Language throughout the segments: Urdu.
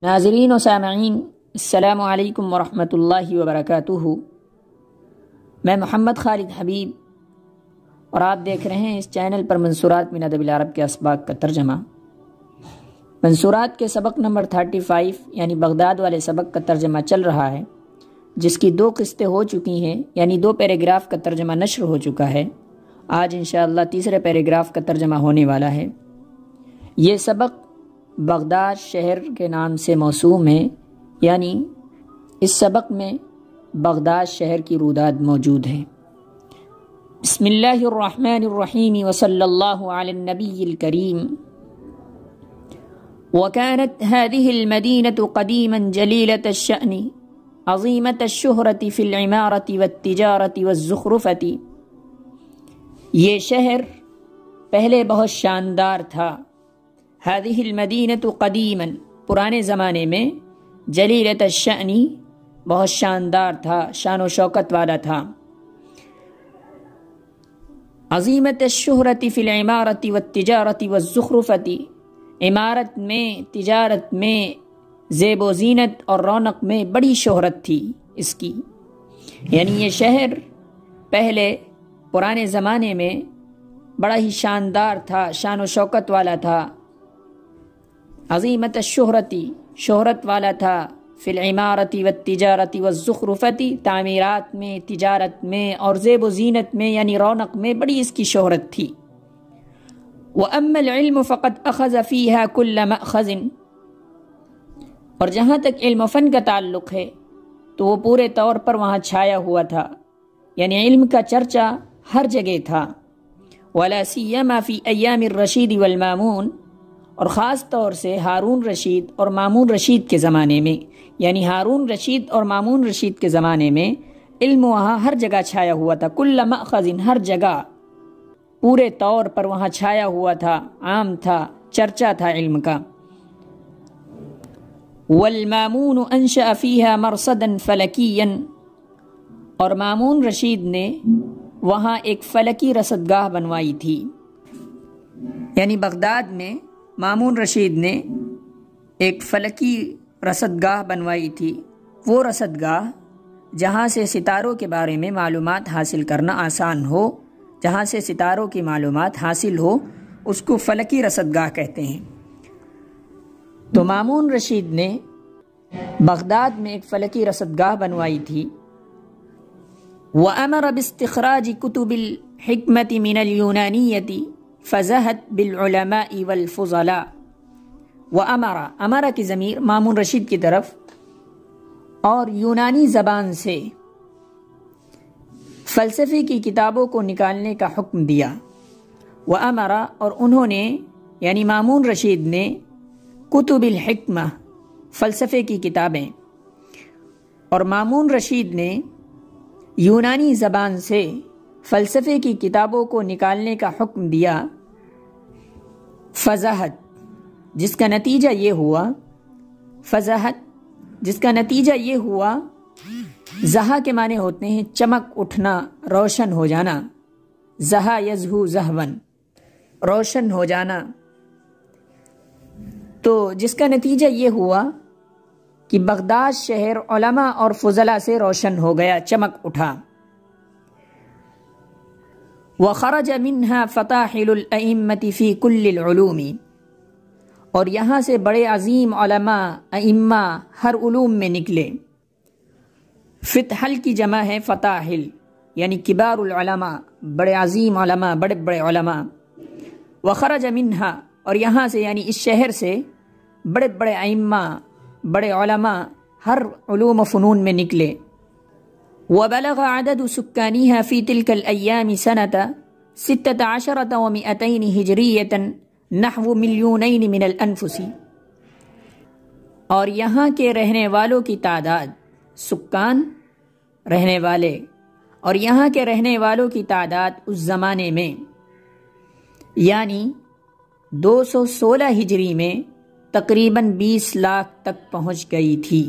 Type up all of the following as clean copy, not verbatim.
ناظرین و سامعین، السلام علیکم ورحمۃ اللہ وبرکاتہ۔ میں محمد خالد حبیب اور آپ دیکھ رہے ہیں اس چینل پر منصورات من ادب العرب کے اسباق کا ترجمہ۔ منصورات کے سبق نمبر 35 یعنی بغداد والے سبق کا ترجمہ چل رہا ہے، جس کی 2 قسطیں ہو چکی ہیں، یعنی 2 پیراگراف کا ترجمہ نشر ہو چکا ہے۔ آج انشاءاللہ تیسرے پیراگراف کا ترجمہ ہونے والا ہے۔ یہ سبق بغداد شہر کے نام سے موسوم ہے، یعنی اس سبق میں بغداد شہر کی روداد موجود ہے۔ بسم اللہ الرحمن الرحیم وصلی اللہ علی النبی الکریم۔ وكانت هذه المدينة قديما جليلة الشأن عظيمة الشهرة في العمارة والتجارة والزخرفة۔ یہ شہر پہلے بہت شاندار تھا۔ هذه المدينة قديما پرانے زمانے میں، جلیلۃ الشأن بہت شاندار تھا، شان و شوکت والا تھا، عظیمۃ الشہرة في العمارة والتجارة والزخرفة، عمارت میں، تجارت میں، زیب و زینت اور رونق میں بڑی شہرت تھی اس کی۔ یعنی یہ شہر پہلے پرانے زمانے میں بڑا ہی شاندار تھا، شان و شوکت والا تھا، عظیمۃ الشہرت شہرت والا تھا، فی العمارت والتجارت والزخرفت تعمیرات میں، تجارت میں اور زیب و زینت میں یعنی رونق میں بڑی اس کی شہرت تھی۔ وَأَمَّا الْعِلْمُ فَقَدْ أَخَذَ فِيهَا كُلَّ مَأْخَذٍ، اور جہاں تک علم و فن کا تعلق ہے تو وہ پورے طور پر وہاں چھایا ہوا تھا، یعنی علم کا چرچا ہر جگہ تھا۔ وَلَا سِيَّمَا فِي أَيَّامِ الرَّشِيدِ وَالْمَامُونِ، اور خاص طور سے ہارون رشید اور مامون رشید کے زمانے میں، یعنی ہارون رشید اور مامون رشید کے زمانے میں علم وہاں ہر جگہ چھایا ہوا تھا۔ کل مأخذ، ہر جگہ، پورے طور پر وہاں چھایا ہوا تھا، عام تھا، چرچا تھا علم کا۔ والمامون انشأ فیہا مرصدا فلکیا، اور مامون رشید نے وہاں ایک فلکی رصدگاہ بنوائی تھی، یعنی بغداد میں مامون رشید نے ایک فلکی رصدگاہ بنوائی تھی۔ وہ رصدگاہ جہاں سے ستاروں کے بارے میں معلومات حاصل کرنا آسان ہو، جہاں سے ستاروں کی معلومات حاصل ہو، اس کو فلکی رصدگاہ کہتے ہیں۔ تو مامون رشید نے بغداد میں ایک فلکی رصدگاہ بنوائی تھی۔ وَأَمَرَ بِاسْتِخْرَاجِ كُتُبِ الْحِكْمَةِ مِنَ الْيُونَانِيَّةِ فَزَهَتْ بِالْعُلَمَاءِ وَالْفُضَلَاءِ۔ وَأَمَرَ، امر کی ضمیر مامون رشید کی طرف، اور یونانی زبان سے فلسفے کی کتابوں کو نکالنے کا حکم دیا۔ وَأَمَرَ، اور انہوں نے یعنی مامون رشید نے، کتب الحکمہ فلسفے کی کتابیں، اور مامون رشید نے یونانی زبان سے فلسفے کی کتابوں کو نکالنے کا حکم دیا۔ فضاحت، جس کا نتیجہ یہ ہوا، فضاحت جس کا نتیجہ یہ ہوا، زہا کے معنی ہوتے ہیں چمک اٹھنا، روشن ہو جانا، زہا یزہو زہون، روشن ہو جانا۔ تو جس کا نتیجہ یہ ہوا کہ بغداد شہر علماء اور فضلاء سے روشن ہو گیا، چمک اٹھا۔ وَخَرَجَ مِنْهَا فَطَاحِلُ الْأَئِمَّةِ فِي كُلِّ الْعُلُومِ، اور یہاں سے بڑے عظیم علماء، ائمہ ہر علوم میں نکلے۔ فتحل کی جمع ہے فطاحل، یعنی کبار العلماء، بڑے عظیم علماء، بڑے بڑے علماء۔ وخرج منہا، اور یہاں سے یعنی اس شہر سے بڑے بڑے ائمہ، بڑے علماء ہر علوم و فنون میں نکلے۔ وبلغ عدد سكانها في تلك الأيام سنة 16 و200 هجرية نحو 2,000,000 من الأنفس، اور یہاں کے رہنے والوں کی تعداد، سکان رہنے والے، اور یہاں کے رہنے والوں کی تعداد اس زمانے میں یعنی 216 ہجری میں تقریباً 20 لاکھ تک پہنچ گئی تھی۔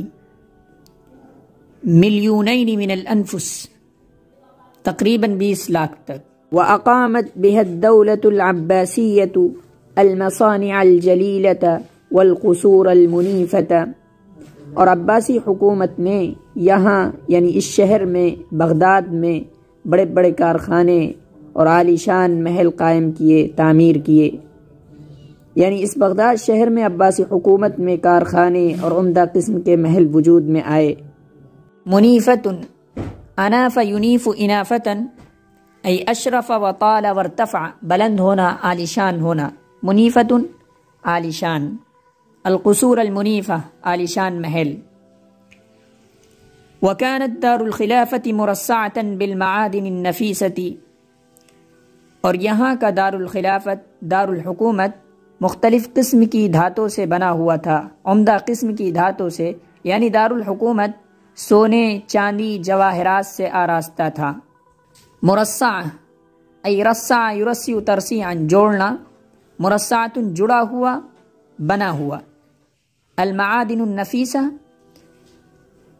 2,000,000 من الانفس، تقریباً 20 لاکھ تک۔ وأقامت بها الدولة العباسية المصانع الجليلة والقصور المنیفۃ، اور عباسی حکومت نے یہاں یعنی اس شہر میں بغداد میں بڑے بڑے کارخانے اور عالی شان محل قائم کیے، تعمیر کیے۔ یعنی اس بغداد شہر میں عباسی حکومت میں کارخانے اور عمدہ قسم کے محل وجود میں آئے۔ منیفۃ اناف ینیف انافتن ای اشرف و طال وارتفع، بلند ہونا، عالی شان ہونا، منیفۃ عالی شان، القصور المنیفہ عالی شان محل۔ وكانت دار الخلافة مرصعة بالمعادن النفیسة، اور یہاں کا دار الخلافت، دار الحکومت مختلف قسم کی دھاتوں سے بنا ہوا تھا، عمدہ قسم کی دھاتوں سے، یعنی دار الحکومت سونے، چاندی، جواہرات سے آراستہ تھا۔ مرصع ای رصع یرصع ترصیعا، جوڑنا، مرصعۃ جڑا ہوا، بنا ہوا۔ المعادن النفیسہ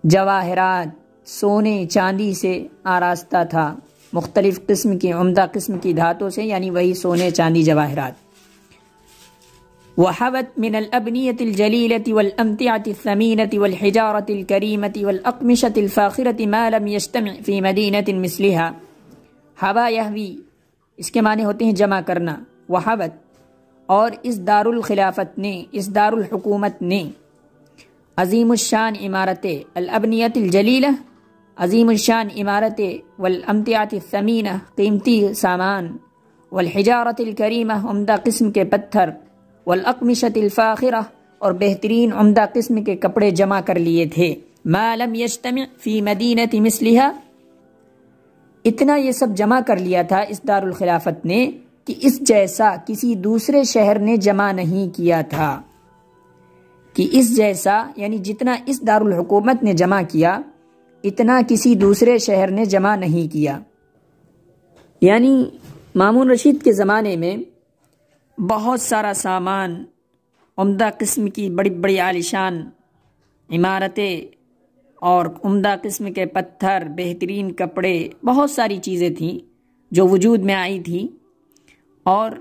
جواہرات، سونے چاندی سے آراستہ تھا، مختلف قسم کی عمدہ قسم کی دھاتوں سے، یعنی وہی سونے چاندی جواہرات۔ وحوت من الأبنية الجليلة والأمتعة الثمينة والحجارة الكريمة والأقمشة الفاخرة ما لم يجتمع في مدينة مثلها۔ حوا یحوی اس کے معنی ہوتے ہیں جمع کرنا۔ وحوت، اور اس دار الخلافت نے، اس دار الحکومت نے، عظیم الشان عمارتیں، الابنیت الجلیلہ عظیم الشان عمارتیں، والامتعۃ الثمینہ قیمتی سامان، والحجارۃ الکریمہ عمدہ قسم کے پتھر، والاقمشۃ الفاخرہ اور بہترین عمدہ قسم کے کپڑے جمع کر لیے تھے۔ ما لم یجتمع فی مدینۃ مثلها، اتنا یہ سب جمع کر لیا تھا اس دار الخلافت نے کہ اس جیسا کسی دوسرے شہر نے جمع نہیں کیا تھا، کہ اس جیسا یعنی جتنا اس دار الحکومت نے جمع کیا اتنا کسی دوسرے شہر نے جمع نہیں کیا۔ یعنی مامون رشید کے زمانے میں بہت سارا سامان، عمدہ قسم کی بڑی بڑی عالیشان عمارتیں اور عمدہ قسم کے پتھر، بہترین کپڑے، بہت ساری چیزیں تھیں جو وجود میں آئی تھی، اور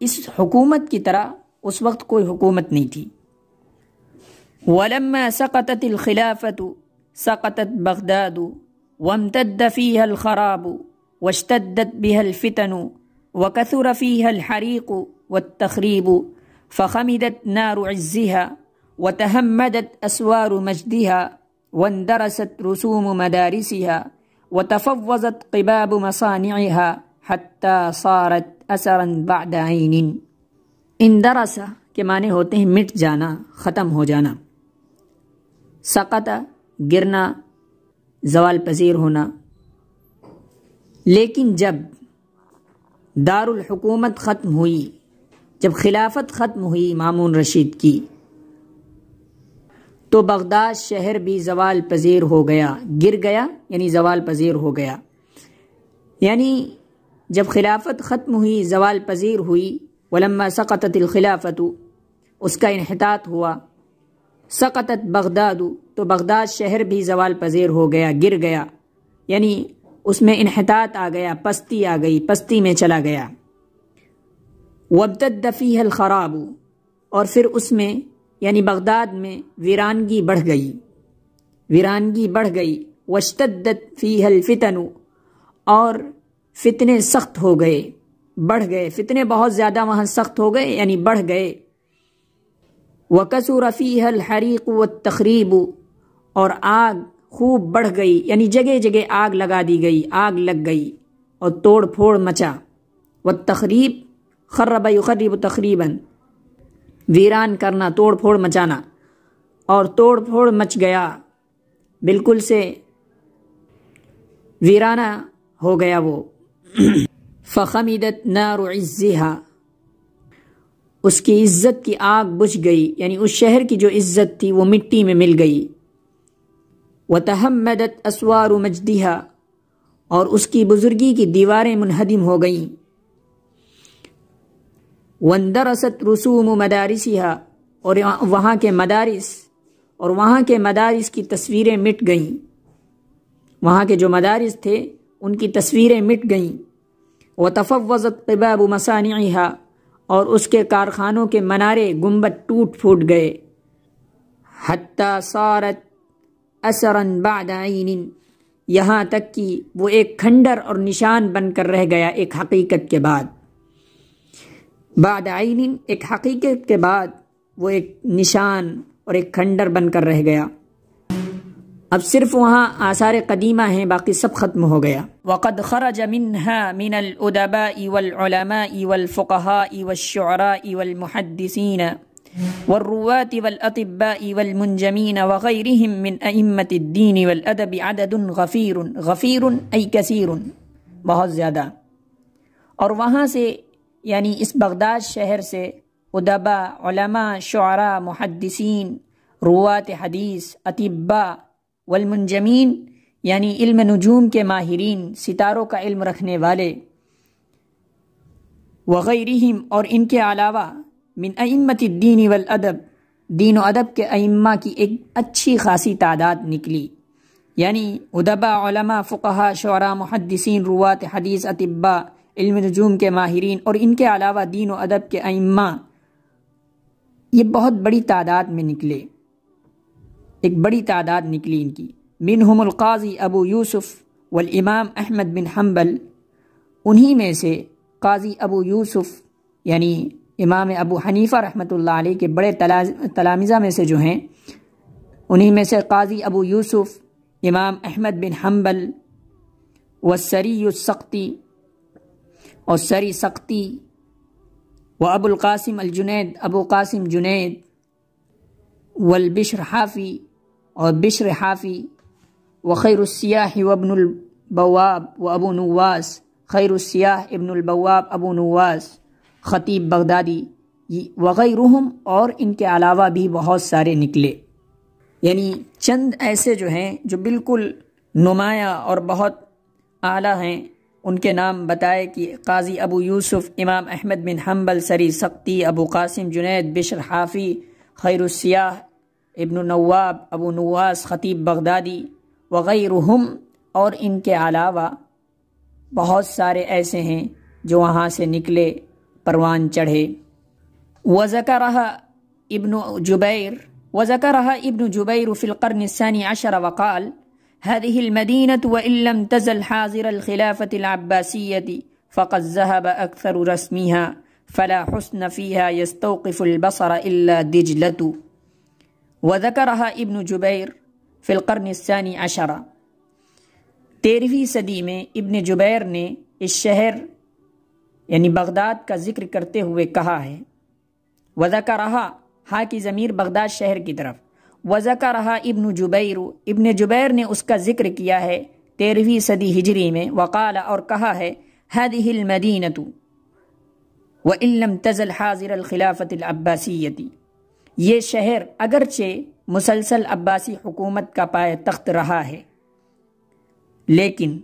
اس حکومت کی طرح اس وقت کوئی حکومت نہیں تھی۔ وَلَمَّا سَقَطَتِ الْخِلَافَةُ سَقَطَتْ بَغْدَادُ وَامْتَدَّ فِيهَا الْخَرَابُ وَاشْتَدَّتْ بِهَا الْفِتَنُ وَكَثُرَ فِيهَا الْحَرِيقُ وَالتَّخْرِيبُ فَخَمِدَتْ نَارُ عِزِّهَا وَتَهَمَّدَتْ أَسْوَارُ مَجْدِهَا وَاندَرَسَتْ رُسُومُ مَدَارِسِهَا وَتَفَوَّضَتْ قِبَابُ مَصَانِعِهَا حَتَّى صَارَتْ أَثَرًا بَعْدَ عَيْنٍ۔ اندرس کے معنی ہوتے ہیں مٹ جانا، ختم ہو جانا۔ سقط گرنا، زوال پذیر ہونا۔ لیکن جب دار الحکومت ختم ہوئی، جب خلافت ختم ہوئی مامون رشید کی، تو بغداد شہر بھی زوال پذیر ہو گیا، گر گیا، یعنی زوال پذیر ہو گیا۔ یعنی جب خلافت ختم ہوئی، زوال پذیر ہوئی، ولما سقطت الخلافت، اس کا انحطاط ہوا، سقطت بغداد، تو بغداد شہر بھی زوال پذیر ہو گیا، گر گیا، یعنی اس میں انحطاط آ گیا، پستی آ گئی، پستی میں چلا گیا۔ وابتد فیہ الخراب، اور پھر اس میں یعنی بغداد میں ویرانگی بڑھ گئی، ویرانگی بڑھ گئی۔ واشتدت فیہ الفتن، اور فتنے سخت ہو گئے، بڑھ گئے، فتنے بہت زیادہ وہاں سخت ہو گئے، یعنی بڑھ گئے۔ وَكَثُرَ فِيهَا الْحَرِيقُ وَالتَّخْرِيبُ، اور آگ خوب بڑھ گئی، یعنی جگہ جگہ آگ لگا دی گئی، آگ لگ گئی اور توڑ پھوڑ مچا۔ والتخریب خرب یخرب تخریباً، ویران کرنا، توڑ پھوڑ مچانا، اور توڑ پھوڑ مچ گیا، بالکل سے ویرانہ ہو گیا وہ۔ فخمدت نار عزها، اس کی عزت کی آگ بجھ گئی، یعنی اس شہر کی جو عزت تھی وہ مٹی میں مل گئی۔ وتہمدت اسوار مجدها، اور اس کی بزرگی کی دیواریں منہدم ہو گئیں۔ واندرست رسوم مدارسها، اور وہاں کے مدارس اور وہاں کے مدارس کی تصویریں مٹ گئیں، وہاں کے جو مدارس تھے ان کی تصویریں مٹ گئیں۔ وتفوضت قباب مصانعها، اور اس کے کارخانوں کے منارے گنبد ٹوٹ پھوٹ گئے. حتی صارت اثرا بعد عین، یہاں تک کہ وہ ایک کھنڈر اور نشان بن کر رہ گیا ایک حقیقت کے بعد. بعد عین، ایک حقیقت کے بعد وہ ایک نشان اور ایک کھنڈر بن کر رہ گیا. اب صرف وہاں آثار قدیمہ ہیں، باقی سب ختم ہو گیا. وقد خرج منها من الادباء والعلماء والفقهاء والشعراء والمحدثين والرواة والاطباء والمنجمين وغيرهم من ائمة الدين والادب عدد غفیر، غفیر ای کثیر، بہت زیادہ. اور وہاں سے یعنی اس بغداد شہر سے ادباء، علماء، شعراء، محدثین، روات حدیث، اطباء، والمنجمین یعنی علم نجوم کے ماہرین، ستاروں کا علم رکھنے والے، وغیرہم اور ان کے علاوہ، من ائمۃ الدین والادب، دین و ادب کے ائمہ کی ایک اچھی خاصی تعداد نکلی. یعنی ادباء، علماء، فقہاء، شعراء، محدثین، روات حدیث، اطباء، علم نجوم کے ماہرین اور ان کے علاوہ دین و ادب کے ائمہ، یہ بہت بڑی تعداد میں نکلے، ایک بڑی تعداد نکلی ان کی. منہم القاضی ابو یوسف والامام احمد بن حنبل، انہی میں سے قاضی ابو یوسف یعنی امام ابو حنیفہ رحمۃ اللہ علیہ کے بڑے تلامذہ میں سے جو ہیں، انہی میں سے قاضی ابو یوسف، امام احمد بن حنبل، والسری السقطی اور سری سقطی، و ابو القاسم الجنید، ابو قاسم جنید، والبشر حافی اور بشر حافی، وخیر السیاح وابن البواب و ابو نواس، خیر السیاح ابن البواب ابو نواس، خطیب بغدادی، وغیرہم اور ان کے علاوہ بھی بہت سارے نکلے. یعنی چند ایسے جو ہیں جو بالکل نمایاں اور بہت اعلیٰ ہیں، ان کے نام بتائے کہ قاضی ابو یوسف، امام احمد بن حنبل، سری سقطی، ابو قاسم جنید، بشر حافی، خیر السیاح ابن نواب، ابو نواس، خطیب بغدادی، وغیرہم اور ان کے علاوہ بہت سارے ایسے ہیں جو وہاں سے نکلے، پروان چڑھے. وذكرها ابن جبیر فی القرن الثانی عشر وقال هذه المدينة وإن لم تزل حاضر الخلافة العباسية فقد ذهب أكثر رسمها فلا حسن فيها يستوقف البصر إلا دجلة. وذكرها ابن جبیر فی القرن الثانی عشر، 13ویں صدی میں ابن جبیر نے اس شہر یعنی بغداد کا ذکر کرتے ہوئے کہا ہے. وذكرها، ہا کی ضمیر بغداد شہر کی طرف، وذكرها ابن جبیر، ابن جبیر نے اس کا ذکر کیا ہے 13ویں صدی ہجری میں. وقال، اور کہا ہے، هذه المدینة وإن لم تزل حاضر الخلافة العباسیة، یہ شہر اگرچہ مسلسل عباسی حکومت کا پائے تخت رہا ہے، لیکن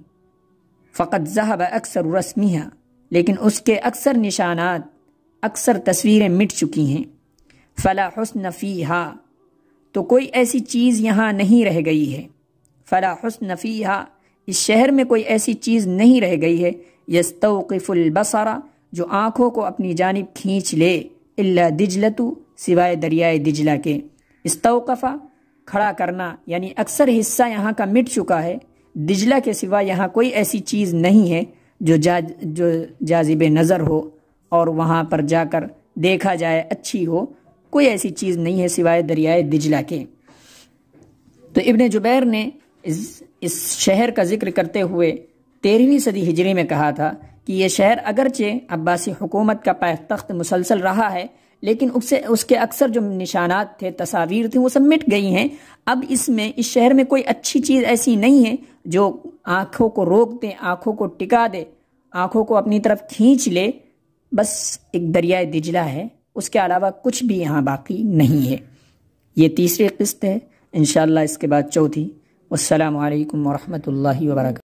فقط ذهب اکثر رسمها، لیکن اس کے اکثر نشانات، اکثر تصویریں مٹ چکی ہیں. فلا حسن فیہا، تو کوئی ایسی چیز یہاں نہیں رہ گئی ہے. فلا حسن فیہا، اس شہر میں کوئی ایسی چیز نہیں رہ گئی ہے. یستوقف البصر، جو آنکھوں کو اپنی جانب کھینچ لے. الا دجلۃ، سوائے دریائے دجلہ کے. استوقفا، کھڑا کرنا، یعنی اکثر حصہ یہاں کا مٹ چکا ہے. دجلہ کے سوا یہاں کوئی ایسی چیز نہیں ہے جو جاذب نظر ہو اور وہاں پر جا کر دیکھا جائے اچھی ہو. کوئی ایسی چیز نہیں ہے سوائے دریائے دجلہ کے. تو ابن جبیر نے اس شہر کا ذکر کرتے ہوئے 13ویں صدی ہجری میں کہا تھا کہ یہ شہر اگرچہ عباسی حکومت کا پائتخت مسلسل رہا ہے، لیکن اس کے اکثر جو نشانات تھے، تصاویر تھیں، وہ سب مٹ گئی ہیں. اب اس شہر میں کوئی اچھی چیز ایسی نہیں ہے جو آنکھوں کو روک دے، آنکھوں کو ٹکا دے، آنکھوں کو اپنی طرف کھینچ لے. بس ایک دریائے دجلہ ہے، اس کے علاوہ کچھ بھی یہاں باقی نہیں ہے. یہ تیسری قسط ہے، انشاءاللہ اس کے بعد چوتھی. والسلام علیکم ورحمۃ اللہ وبرکاتہ.